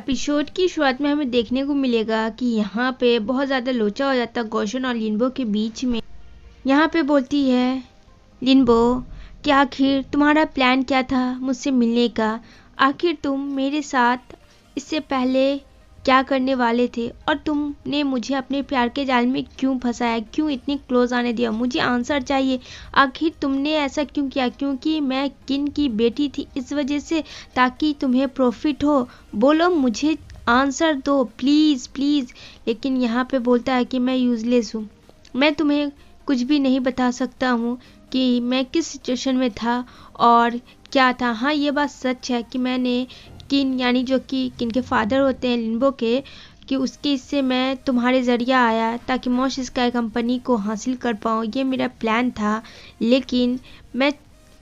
Episode की शुरुआत में हमें देखने को मिलेगा कि यहाँ पे बहुत ज़्यादा लोचा हो जाता है गौशन और लिनबो के बीच में। यहाँ पे बोलती है लिनबो कि आखिर तुम्हारा प्लान क्या था मुझसे मिलने का, आखिर तुम मेरे साथ इससे पहले क्या करने वाले थे और तुमने मुझे अपने प्यार के जाल में क्यों फंसाया, क्यों इतनी क्लोज आने दिया, मुझे आंसर चाहिए। आखिर तुमने ऐसा क्यों किया, क्योंकि मैं किन की बेटी थी इस वजह से, ताकि तुम्हें प्रॉफिट हो? बोलो, मुझे आंसर दो प्लीज़ प्लीज़। लेकिन यहाँ पे बोलता है कि मैं यूज़लेस हूँ, मैं तुम्हें कुछ भी नहीं बता सकता हूँ कि मैं किस सिचुएशन में था और क्या था। हाँ, ये बात सच है कि मैंने किन यानी जो कि किन के फादर होते हैं लिनबो के, कि उसके इससे मैं तुम्हारे ज़रिया आया ताकि मॉश स्काई कंपनी को हासिल कर पाऊँ, ये मेरा प्लान था। लेकिन मैं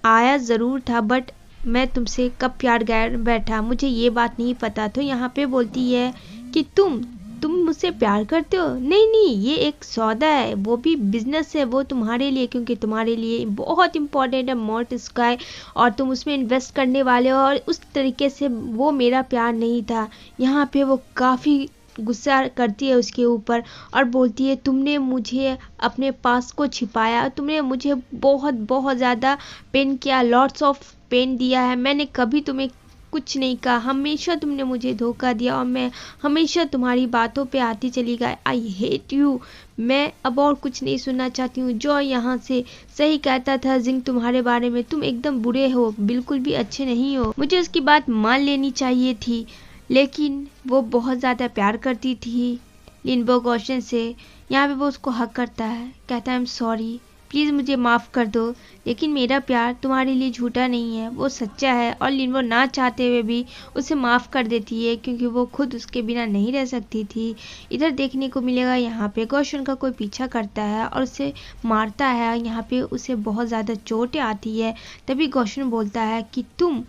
आया ज़रूर था, बट मैं तुमसे कब प्यार गैर बैठा मुझे ये बात नहीं पता। तो यहाँ पे बोलती है कि तुम मुझसे प्यार करते हो? नहीं नहीं, ये एक सौदा है, वो भी बिजनेस है, वो तुम्हारे लिए, क्योंकि तुम्हारे लिए बहुत इंपॉर्टेंट है मॉर्ट स्काई और तुम उसमें इन्वेस्ट करने वाले हो। और उस तरीके से वो मेरा प्यार नहीं था। यहाँ पे वो काफ़ी गुस्सा करती है उसके ऊपर और बोलती है तुमने मुझे अपने पास को छिपाया, तुमने मुझे बहुत बहुत ज़्यादा पेन किया, लॉट्स ऑफ पेन दिया है। मैंने कभी तुम्हें कुछ नहीं कहा, हमेशा तुमने मुझे धोखा दिया और मैं हमेशा तुम्हारी बातों पे आती चली गई। आई हेट यू, मैं अब और कुछ नहीं सुनना चाहती हूँ। जो यहाँ से सही कहता था जिंग तुम्हारे बारे में, तुम एकदम बुरे हो, बिल्कुल भी अच्छे नहीं हो। मुझे उसकी बात मान लेनी चाहिए थी, लेकिन वो बहुत ज़्यादा प्यार करती थी लिनबो गौशन से। यहाँ पे वो उसको हक करता है, कहता है आई एम सॉरी, प्लीज़ मुझे माफ़ कर दो। लेकिन मेरा प्यार तुम्हारे लिए झूठा नहीं है, वो सच्चा है। और लिनबो ना चाहते हुए भी उसे माफ़ कर देती है, क्योंकि वो खुद उसके बिना नहीं रह सकती थी। इधर देखने को मिलेगा यहाँ पे गौशन का कोई पीछा करता है और उसे मारता है। यहाँ पे उसे बहुत ज़्यादा चोटें आती है। तभी गौशन बोलता है कि तुम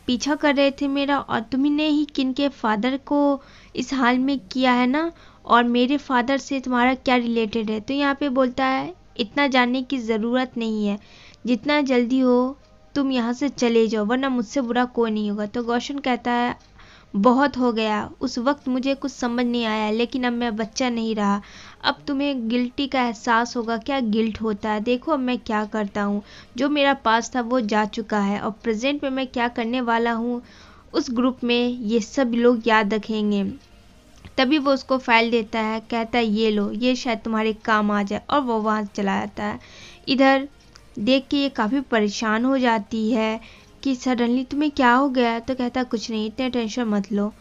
पीछा कर रहे थे मेरा, और तुमने ही किन के फादर को इस हाल में किया है ना, और मेरे फादर से तुम्हारा क्या रिलेटेड है? तो यहाँ पे बोलता है इतना जानने की ज़रूरत नहीं है, जितना जल्दी हो तुम यहाँ से चले जाओ, वरना मुझसे बुरा कोई नहीं होगा। तो गौशन कहता है बहुत हो गया, उस वक्त मुझे कुछ समझ नहीं आया, लेकिन अब मैं बच्चा नहीं रहा। अब तुम्हें गिल्टी का एहसास होगा, क्या गिल्ट होता है। देखो अब मैं क्या करता हूँ, जो मेरा पास था वो जा चुका है, और प्रेजेंट में मैं क्या करने वाला हूँ उस ग्रुप में ये सब लोग याद रखेंगे। तभी वो उसको फाइल देता है, कहता है ये लो, ये शायद तुम्हारे काम आ जाए, और वो वहाँ चला जाता है। इधर देख के ये काफ़ी परेशान हो जाती है कि सडनली तुम्हें क्या हो गया? तो कहता कुछ नहीं, इतने टेंशन मत लो।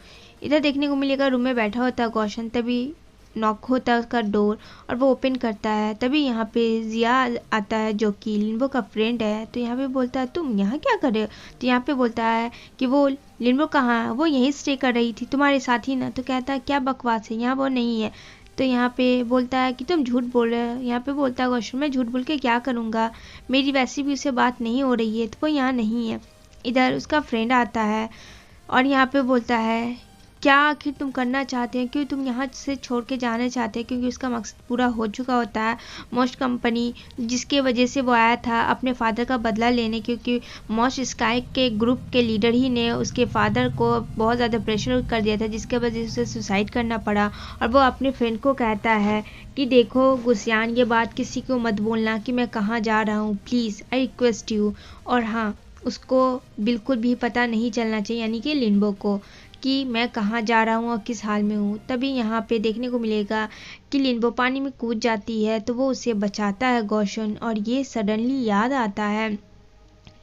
इधर देखने को मिलेगा रूम में बैठा होता है गौशन, तभी नॉक होता है उसका डोर और वो ओपन करता है। तभी यहाँ पे जिया आता है जो कि लिनबो का फ्रेंड है। तो यहाँ पे बोलता है तुम यहाँ क्या कर रहे हो? तो यहाँ पे बोलता है कि वो लिनबो कहाँ है, वो यहीं स्टे कर रही थी तुम्हारे साथ ही ना। तो कहता है क्या बकवास है, यहाँ वो नहीं है। तो यहाँ पे बोलता है कि तुम झूठ बोल रहे हो। यहाँ पे बोलता है गौशन मैं झूठ बोल के क्या करूँगा, मेरी वैसे भी उससे बात नहीं हो रही है, तो वो यहाँ नहीं है। इधर उसका फ्रेंड आता है और यहाँ पे बोलता है क्या आखिर तुम करना चाहते हैं, क्यों तुम यहाँ से छोड़ के जाना चाहते हैं? क्योंकि उसका मकसद पूरा हो चुका होता है। मॉश कंपनी जिसके वजह से वो आया था अपने फादर का बदला लेने, क्योंकि मॉश स्काई के ग्रुप के लीडर ही ने उसके फादर को बहुत ज़्यादा प्रेशर कर दिया था, जिसके वजह से उसे सुसाइड करना पड़ा। और वो अपने फ्रेंड को कहता है कि देखो गुसियान, ये बात किसी को मत बोलना कि मैं कहाँ जा रहा हूँ, प्लीज़ आई रिक्वेस्ट यू। और हाँ, उसको बिल्कुल भी पता नहीं चलना चाहिए, यानी कि लिनबो को, कि मैं कहाँ जा रहा हूँ और किस हाल में हूँ। तभी यहाँ पे देखने को मिलेगा कि लिनबो पानी में कूद जाती है, तो वो उसे बचाता है गौशन। और ये सडनली याद आता है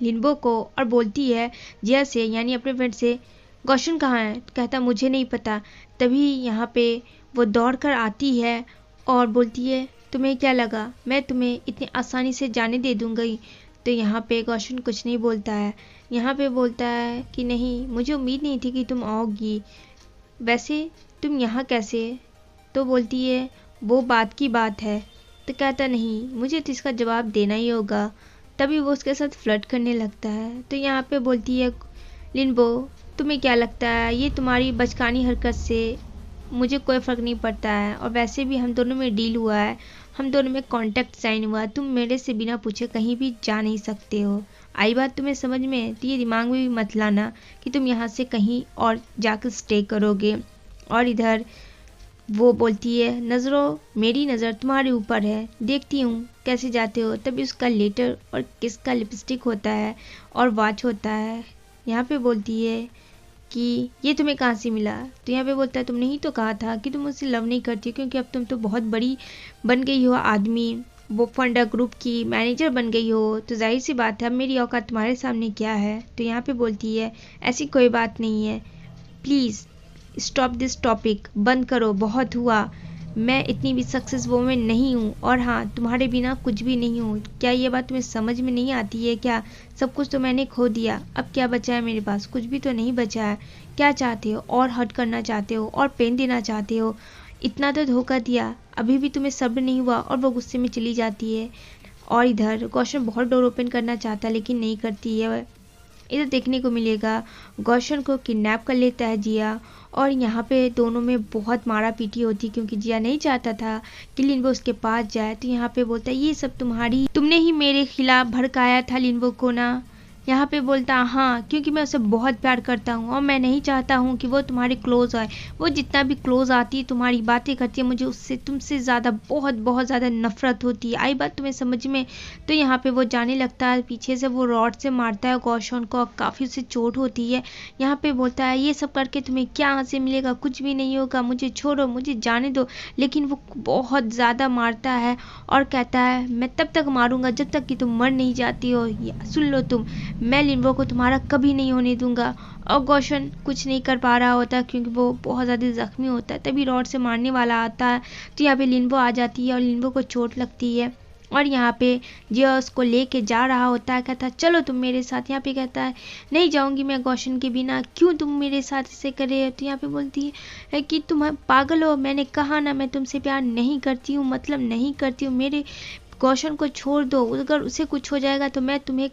लिनबो को और बोलती है जिया से, यानी अपने फ्रेंड से, गौशन कहाँ है? कहता मुझे नहीं पता। तभी यहाँ पे वो दौड़ कर आती है और बोलती है तुम्हें क्या लगा मैं तुम्हें इतनी आसानी से जाने दे दूँगी? तो यहाँ पे गौशन कुछ नहीं बोलता है। यहाँ पे बोलता है कि नहीं, मुझे उम्मीद नहीं थी कि तुम आओगी, वैसे तुम यहाँ कैसे? तो बोलती है वो बात की बात है। तो कहता नहीं, मुझे तो इसका जवाब देना ही होगा। तभी वो उसके साथ फ्लर्ट करने लगता है। तो यहाँ पे बोलती है लिनबो तुम्हें क्या लगता है, ये तुम्हारी बचकानी हरकत से मुझे कोई फ़र्क नहीं पड़ता है, और वैसे भी हम दोनों में डील हुआ है, हम दोनों में कांटेक्ट साइन हुआ, तुम मेरे से बिना पूछे कहीं भी जा नहीं सकते हो। आई बात तुम्हें समझ में? तो ये दिमाग में भी मत लाना कि तुम यहाँ से कहीं और जाकर स्टे करोगे। और इधर वो बोलती है, नज़रों मेरी नज़र तुम्हारे ऊपर है, देखती हूँ कैसे जाते हो। तभी उसका लेटर और किसका लिपस्टिक होता है और वॉच होता है। यहाँ पे बोलती है कि ये तुम्हें कहाँ से मिला? तो यहाँ पे बोलता है, तुमने ही तो कहा था कि तुम मुझसे लव नहीं करती, क्योंकि अब तुम तो बहुत बड़ी बन गई हो आदमी, वो फंडा ग्रुप की मैनेजर बन गई हो, तो जाहिर सी बात है अब मेरी औकात तुम्हारे सामने क्या है। तो यहाँ पे बोलती है, ऐसी कोई बात नहीं है, प्लीज़ स्टॉप दिस टॉपिक, बंद करो, बहुत हुआ। मैं इतनी भी सक्सेस वूमेन नहीं हूँ, और हाँ तुम्हारे बिना कुछ भी नहीं हूँ। क्या ये बात तुम्हें समझ में नहीं आती है क्या? सब कुछ तो मैंने खो दिया, अब क्या बचा है मेरे पास? कुछ भी तो नहीं बचा है। क्या चाहते हो? और हर्ट करना चाहते हो और पेन देना चाहते हो? इतना तो धोखा दिया, अभी भी तुम्हें सब्र नहीं हुआ और वो गुस्से में चली जाती है। और इधर गौशन बहुत डोर ओपन करना चाहता है लेकिन नहीं करती है। इधर देखने को मिलेगा गौशन को किडनैप कर लेता है जिया, और यहाँ पे दोनों में बहुत मारा पीटी होती क्योंकि जिया नहीं चाहता था कि लिनबो उसके पास जाए। तो यहाँ पे बोलता है, ये सब तुमने ही मेरे खिलाफ भड़काया था लिनबो को ना? यहाँ पे बोलता, हाँ क्योंकि मैं उसे बहुत प्यार करता हूँ और मैं नहीं चाहता हूँ कि वो तुम्हारे क्लोज आए। वो जितना भी क्लोज आती है, तुम्हारी बातें करती है, मुझे उससे तुमसे ज़्यादा बहुत बहुत ज़्यादा नफरत होती है। आई बात तुम्हें समझ में? तो यहाँ पे वो जाने लगता है, पीछे से वो रॉड से मारता है गौशन को और काफ़ी उसे चोट होती है। यहाँ पे बोलता है, ये सब करके तुम्हें क्या हासिल मिलेगा? कुछ भी नहीं होगा, मुझे छोड़ो, मुझे जाने दो। लेकिन वो बहुत ज़्यादा मारता है और कहता है, मैं तब तक मारूंगा जब तक कि तुम मर नहीं जाती हो। सुन लो तुम, मैं लिनबो को तुम्हारा कभी नहीं होने दूंगा। और गौशन कुछ नहीं कर पा रहा होता क्योंकि वो बहुत ज़्यादा ज़ख्मी होता है। तभी रॉड से मारने वाला आता है, तो यहाँ पे लिनबो आ जाती है और लिनबो को चोट लगती है। और यहाँ पे जिया उसको लेके जा रहा होता है, कहता है चलो तुम मेरे साथ। यहाँ पे कहता है, नहीं जाऊंगी मैं गौशन के बिना, क्यों तुम मेरे साथ ऐसे करे? तो यहाँ पे बोलती है कि तुम पागल हो, मैंने कहा ना मैं तुमसे प्यार नहीं करती हूँ, मतलब नहीं करती हूँ। मेरे गौशन को छोड़ दो, अगर उसे कुछ हो जाएगा तो मैं तुम्हें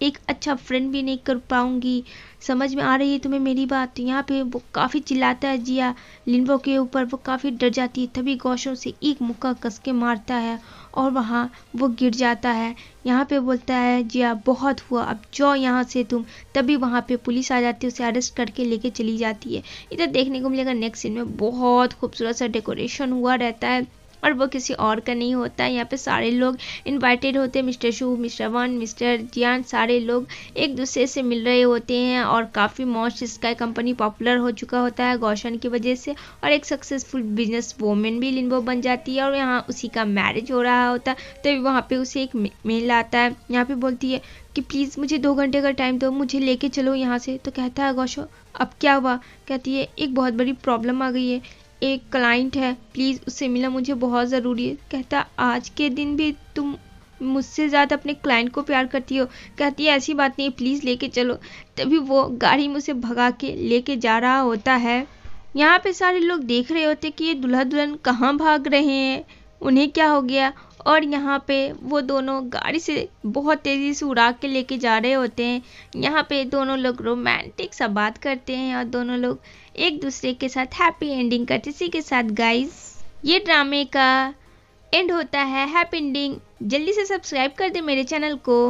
एक अच्छा फ्रेंड भी नहीं कर पाऊंगी। समझ में आ रही है तुम्हें मेरी बात? तो यहाँ पे वो काफ़ी चिल्लाता है जिया लिनबो के ऊपर, वो काफ़ी डर जाती है। तभी गौशन से एक मुक्का कस के मारता है और वहाँ वो गिर जाता है। यहाँ पे बोलता है जिया, बहुत हुआ, अब जाओ यहाँ से तुम। तभी वहाँ पे पुलिस आ जाती है, उसे अरेस्ट करके लेके चली जाती है। इधर देखने को मिलेगा नेक्स्ट सीन में बहुत खूबसूरत सा डेकोरेशन हुआ रहता है और वो किसी और का नहीं होता है। यहाँ पे सारे लोग इनवाइटेड होते हैं, मिस्टर शू, मिस्टर वन, मिस्टर जियान, सारे लोग एक दूसरे से मिल रहे होते हैं। और काफ़ी मौज स्काई कंपनी पॉपुलर हो चुका होता है गौशन की वजह से, और एक सक्सेसफुल बिजनेस वूमेन भी लिनबो बन जाती है। और यहाँ उसी का मैरिज हो रहा होता है, तभी वहाँ पे उसे एक मेल आता है। यहाँ पे बोलती है कि प्लीज़ मुझे 2 घंटे का टाइम दो, मुझे लेके चलो यहाँ से। तो कहता है गौशन, अब क्या हुआ? कहती है, एक बहुत बड़ी प्रॉब्लम आ गई है, एक क्लाइंट है, प्लीज़ उससे मिला, मुझे बहुत ज़रूरी है। कहता, आज के दिन भी तुम मुझसे ज़्यादा अपने क्लाइंट को प्यार करती हो? कहती है, ऐसी बात नहीं, प्लीज़ लेके चलो। तभी वो गाड़ी में उसे भगा के लेके जा रहा होता है। यहाँ पे सारे लोग देख रहे होते कि ये दूल्हा दुल्हन कहाँ भाग रहे हैं, उन्हें क्या हो गया। और यहाँ पे वो दोनों गाड़ी से बहुत तेज़ी से उड़ा के लेके जा रहे होते हैं। यहाँ पे दोनों लोग रोमांटिक सा बात करते हैं और दोनों लोग एक दूसरे के साथ हैप्पी एंडिंग करते हैं। इसी के साथ गाइस ये ड्रामे का एंड होता है, हैप्पी एंडिंग। जल्दी से सब्सक्राइब कर दे मेरे चैनल को।